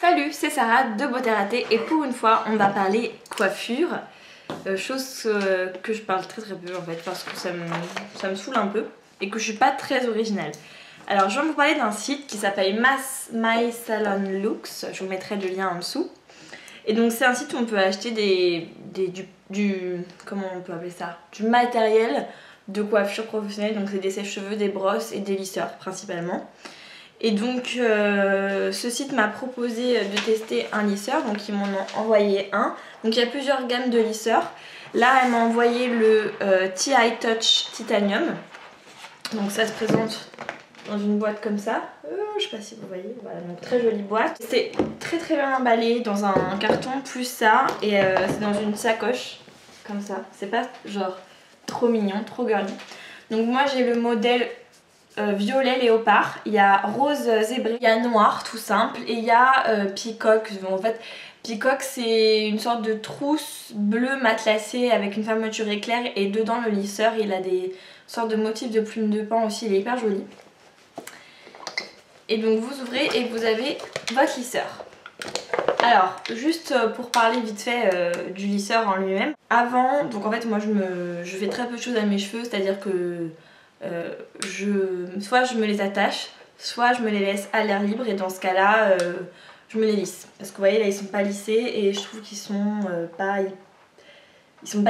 Salut, c'est Sarah de Beauté Ratée et pour une fois on va parler coiffure, chose que je parle très peu en fait parce que ça me saoule un peu et que je suis pas très originale. Alors je vais vous parler d'un site qui s'appelle My Salon Looks, je vous mettrai le lien en dessous. Et donc c'est un site où on peut acheter comment on peut appeler ça, du matériel de coiffure professionnelle, donc c'est des sèche-cheveux, des brosses et des lisseurs principalement. Et donc ce site m'a proposé de tester un lisseur, donc ils m'en ont envoyé un. Donc il y a plusieurs gammes de lisseurs. Là elle m'a envoyé le TI Touch Titanium. Donc ça se présente dans une boîte comme ça. Je sais pas si vous voyez, voilà, donc très jolie boîte. C'est très bien emballé dans un carton plus ça et c'est dans une sacoche comme ça. C'est pas genre trop mignon, trop girly. Donc moi j'ai le modèle violet léopard, il y a rose zébré, il y a noir tout simple et il y a peacock. En fait peacock c'est une sorte de trousse bleue matelassée avec une fermeture éclair et dedans le lisseur il a des sortes de motifs de plumes de paon aussi, il est hyper joli. Et donc vous ouvrez et vous avez votre lisseur. Alors juste pour parler vite fait du lisseur en lui-même. Avant, donc en fait moi je fais très peu de choses à mes cheveux, c'est à dire que soit je me les attache, soit je me les laisse à l'air libre et dans ce cas là je me les lisse. Parce que vous voyez là ils sont pas lissés et je trouve qu'ils sont pas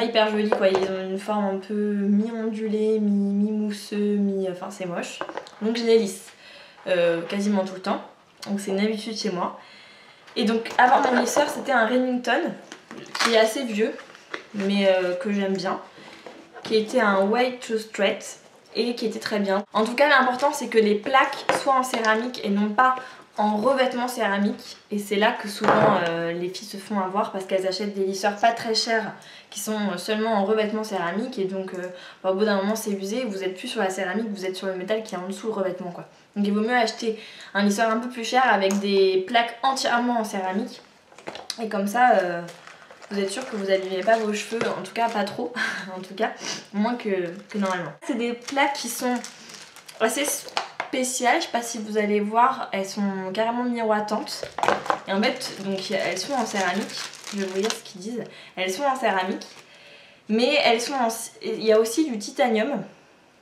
hyper jolis quoi, ils ont une forme un peu mi-ondulée, mi-mousseux, enfin c'est moche. Donc je les lisse quasiment tout le temps, donc c'est une habitude chez moi. Et donc avant mon lisseur c'était un Remington qui est assez vieux mais que j'aime bien, qui était un Way Too Straight et qui était très bien. En tout cas l'important c'est que les plaques soient en céramique et non pas en revêtement céramique, et c'est là que souvent les filles se font avoir parce qu'elles achètent des lisseurs pas très chers qui sont seulement en revêtement céramique et donc au bout d'un moment c'est usé, vous êtes plus sur la céramique, vous êtes sur le métal qui est en dessous le revêtement quoi. Donc il vaut mieux acheter un lisseur un peu plus cher avec des plaques entièrement en céramique et comme ça vous êtes sûr que vous n'abîmez pas vos cheveux, en tout cas pas trop, en tout cas moins que normalement. C'est des plaques qui sont assez spéciales, je sais pas si vous allez voir, elles sont carrément miroitantes. Et en fait, donc elles sont en céramique, je vais vous lire ce qu'ils disent. Elles sont en céramique, mais il y a aussi du titanium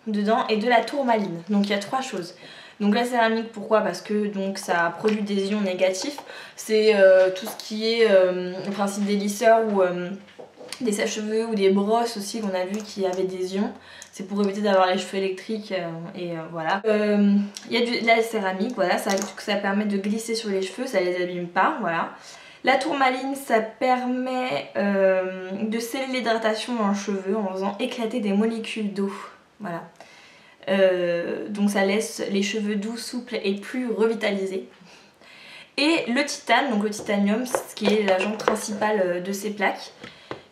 dedans et de la tourmaline. Donc il y a trois choses. Donc la céramique, pourquoi? Parce que donc ça produit des ions négatifs. C'est tout ce qui est le principe des lisseurs ou des sèche-cheveux ou des brosses aussi qu'on a vu qui avaient des ions. C'est pour éviter d'avoir les cheveux électriques et voilà. Il y a de la céramique, voilà, ça permet de glisser sur les cheveux, ça les abîme pas, voilà. La tourmaline, ça permet de sceller l'hydratation dans le cheveu en faisant éclater des molécules d'eau, voilà. Donc ça laisse les cheveux doux, souples et plus revitalisés. Et le titane, donc le titanium, qui est l'agent principal de ces plaques,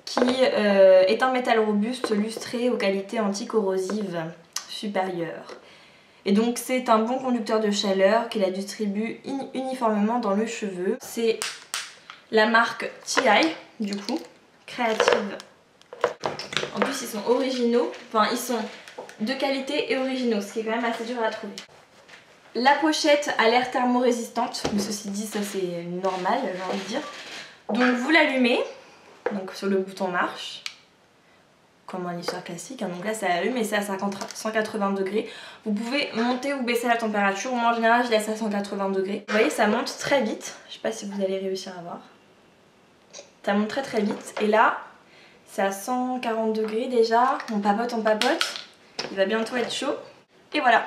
qui est un métal robuste lustré aux qualités anticorrosives supérieures. Et donc c'est un bon conducteur de chaleur qui la distribue uniformément dans le cheveu. C'est la marque TI, du coup, Creative. En plus ils sont originaux, enfin ils sont de qualité et originaux, ce qui est quand même assez dur à trouver. La pochette a l'air thermorésistante, mais ceci dit ça c'est normal j'ai envie de dire. Donc vous l'allumez, donc sur le bouton marche, comme un lisseur classique, hein. Donc là ça allume et c'est à 180 degrés. Vous pouvez monter ou baisser la température, moi en général je laisse à 180 degrés. Vous voyez ça monte très vite, je sais pas si vous allez réussir à voir. Ça monte très vite et là c'est à 140 degrés déjà, on papote, il va bientôt être chaud. Et voilà.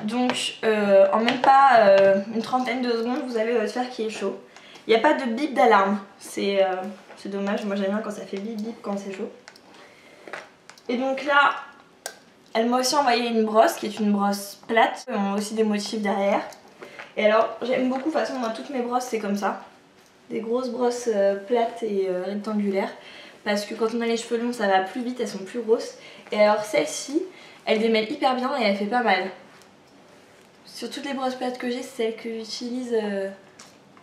Donc en même pas une trentaine de secondes vous avez votre fer qui est chaud. Il n'y a pas de bip d'alarme, c'est dommage, moi j'aime bien quand ça fait bip bip quand c'est chaud. Et donc là, elle m'a aussi envoyé une brosse qui est une brosse plate, on a aussi des motifs derrière. Et alors j'aime beaucoup, de toute façon moi toutes mes brosses c'est comme ça. Des grosses brosses plates et rectangulaires. Parce que quand on a les cheveux longs ça va plus vite, elles sont plus grosses. Et alors celle-ci, elle démêle hyper bien et elle fait pas mal. Sur toutes les brosses plates que j'ai, c'est celle que j'utilise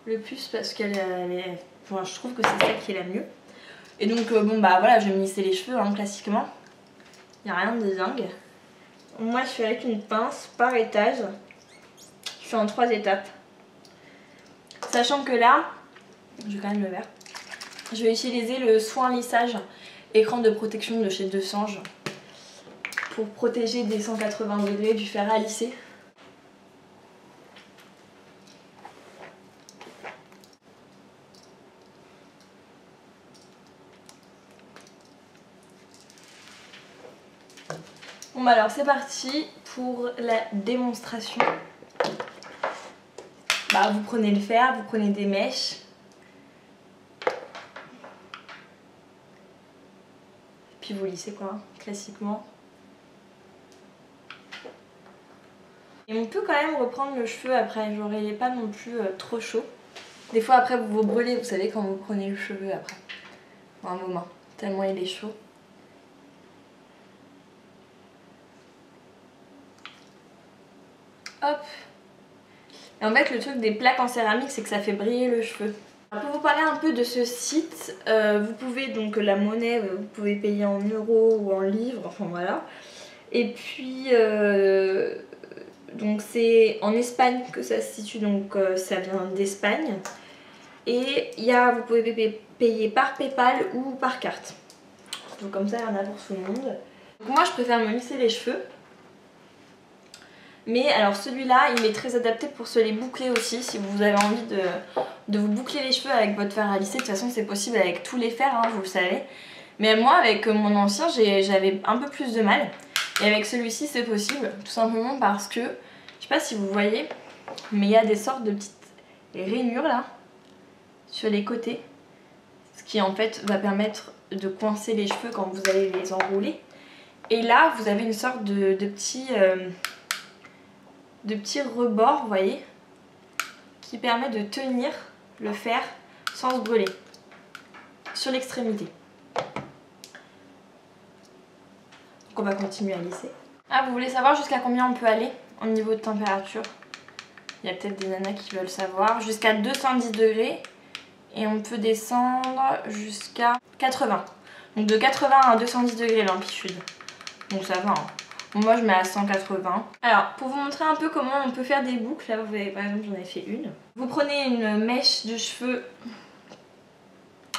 le plus parce qu'elle est... Enfin, je trouve que c'est celle qui est la mieux. Et donc bon bah voilà, je vais me lisser les cheveux hein, classiquement. Il n'y a rien de dingue. Moi je fais avec une pince par étage. Je fais en 3 étapes. Sachant que là, je vais quand même le verre, je vais utiliser le soin lissage écran de protection de chez Desange pour protéger des 180 degrés du fer à lisser. Bon bah alors c'est parti pour la démonstration. Bah vous prenez le fer, vous prenez des mèches. Puis vous lissez quoi, classiquement. Et on peut quand même reprendre le cheveu après, genre il n'est pas non plus trop chaud. Des fois après vous vous brûlez, vous savez quand vous prenez le cheveu après. Pour un moment, tellement il est chaud. Hop. Et en fait le truc des plaques en céramique c'est que ça fait briller le cheveu. Pour vous parler un peu de ce site, vous pouvez donc la monnaie, vous pouvez payer en euros ou en livres, enfin voilà. Et puis donc c'est en Espagne que ça se situe, donc ça vient d'Espagne. Et vous pouvez payer par PayPal ou par carte. Donc comme ça il y en a pour tout le monde. Donc moi je préfère me lisser les cheveux. Mais alors celui-là, il est très adapté pour se les boucler aussi. Si vous avez envie de vous boucler les cheveux avec votre fer à lisser, de toute façon c'est possible avec tous les fers, hein, vous le savez. Mais moi avec mon ancien, j'avais un peu plus de mal. Et avec celui-ci c'est possible, tout simplement parce que, je sais pas si vous voyez, mais il y a des sortes de petites rainures là, sur les côtés. Ce qui en fait va permettre de coincer les cheveux quand vous allez les enrouler. Et là vous avez une sorte de petits rebords, vous voyez, qui permet de tenir le fer sans se brûler sur l'extrémité. Donc on va continuer à lisser. Ah, vous voulez savoir jusqu'à combien on peut aller au niveau de température? Il y a peut-être des nanas qui veulent savoir. Jusqu'à 210 degrés et on peut descendre jusqu'à 80. Donc de 80 à 210 degrés l'amplitude. Donc ça va, hein. Moi je mets à 180. Alors pour vous montrer un peu comment on peut faire des boucles, là vous voyez par exemple j'en ai fait une. Vous prenez une mèche de cheveux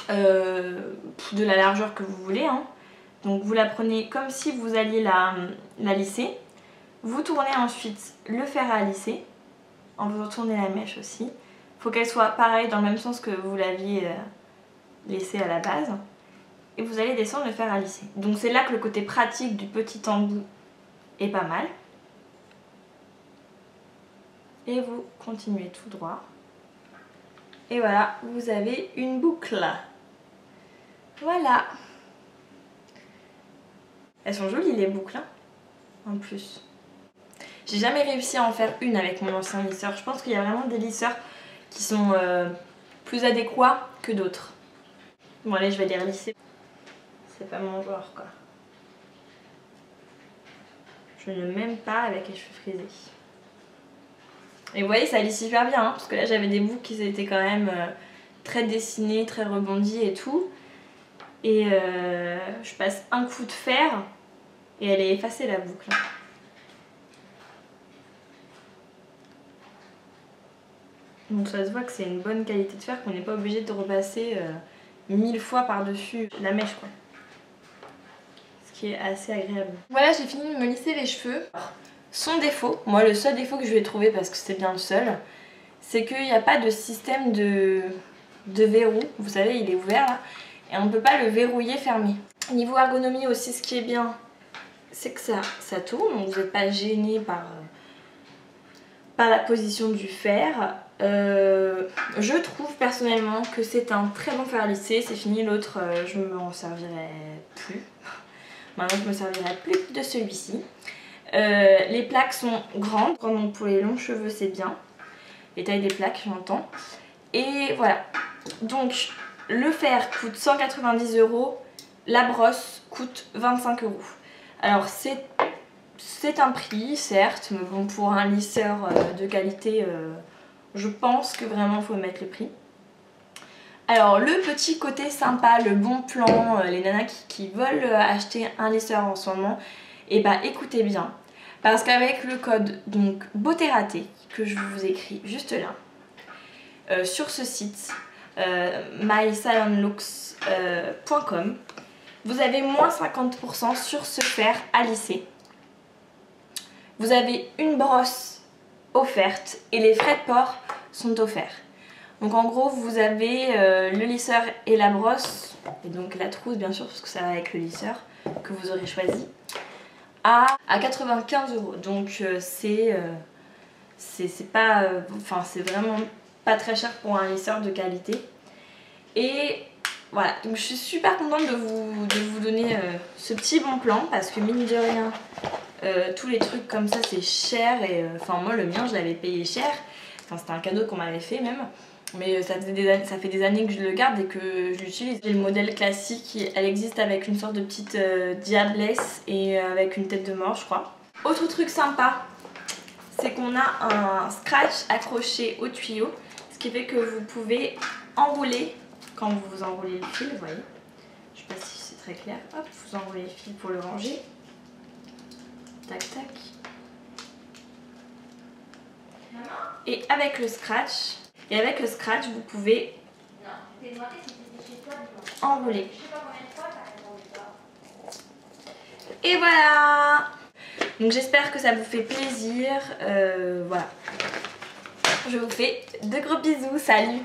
de la largeur que vous voulez, hein. Donc vous la prenez comme si vous alliez la lisser. Vous tournez ensuite le fer à lisser, en vous retournez la mèche aussi. Il faut qu'elle soit pareille dans le même sens que vous l'aviez laissée à la base. Et vous allez descendre le fer à lisser. Donc c'est là que le côté pratique du petit embout est pas mal. Et vous continuez tout droit. Et voilà, vous avez une boucle. Voilà. Elles sont jolies les boucles, hein, en plus. J'ai jamais réussi à en faire une avec mon ancien lisseur. Je pense qu'il y a vraiment des lisseurs qui sont plus adéquats que d'autres. Bon allez, je vais les relisser. C'est pas mon genre quoi. Je ne m'aime pas avec les cheveux frisés. Et vous voyez, ça lisse super bien, hein, parce que là j'avais des boucles qui étaient quand même très dessinées, très rebondies et tout. Et je passe un coup de fer et elle est effacée la boucle. Donc ça se voit que c'est une bonne qualité de fer, qu'on n'est pas obligé de repasser 1000 fois par-dessus la mèche quoi. Ce qui est assez agréable. Voilà, j'ai fini de me lisser les cheveux. Son défaut, moi le seul défaut que je vais trouver, parce que c'est bien le seul, c'est qu'il n'y a pas de système de verrou. Vous savez, il est ouvert là, et on ne peut pas le verrouiller fermé. Niveau ergonomie aussi, ce qui est bien, c'est que ça tourne, donc vous n'êtes pas gêné par la position du fer. Je trouve personnellement que c'est un très bon fer à lisser. C'est fini l'autre, je ne m'en servirai plus. Maintenant je me servirai plus de celui-ci. Les plaques sont grandes, donc pour les longs cheveux c'est bien. Les tailles des plaques j'entends. Et voilà, donc le fer coûte 190 €, la brosse coûte 25 €. Alors c'est un prix certes, mais bon, pour un lisseur de qualité, je pense que vraiment il faut mettre le prix. Alors le petit côté sympa, le bon plan, les nanas qui veulent acheter un lisseur en ce moment, et bah écoutez bien, parce qu'avec le code donc beauté ratée que je vous écris juste là, sur ce site mysalonlooks.com. Vous avez moins 50% sur ce fer à lisser. Vous avez une brosse offerte et les frais de port sont offerts. Donc en gros vous avez le lisseur et la brosse, et donc la trousse bien sûr parce que ça va avec le lisseur que vous aurez choisi, à 95 €. Donc c'est pas, c'est vraiment pas très cher pour un lisseur de qualité. Et voilà, donc je suis super contente de vous donner ce petit bon plan parce que mine de rien, tous les trucs comme ça c'est cher et moi le mien je l'avais payé cher, c'était un cadeau qu'on m'avait fait même, mais ça fait des années que je le garde et que je l'utilise. Le modèle classique, elle existe avec une sorte de petite diablesse et avec une tête de mort je crois. Autre truc sympa, c'est qu'on a un scratch accroché au tuyau, ce qui fait que vous pouvez enrouler quand vous enroulez le fil, vous voyez. Je sais pas si c'est très clair. Hop, vous enroulez le fil pour le ranger. Tac tac. Et avec le scratch, vous pouvez enrouler. Et voilà. Donc j'espère que ça vous fait plaisir. Voilà. Je vous fais de gros bisous. Salut.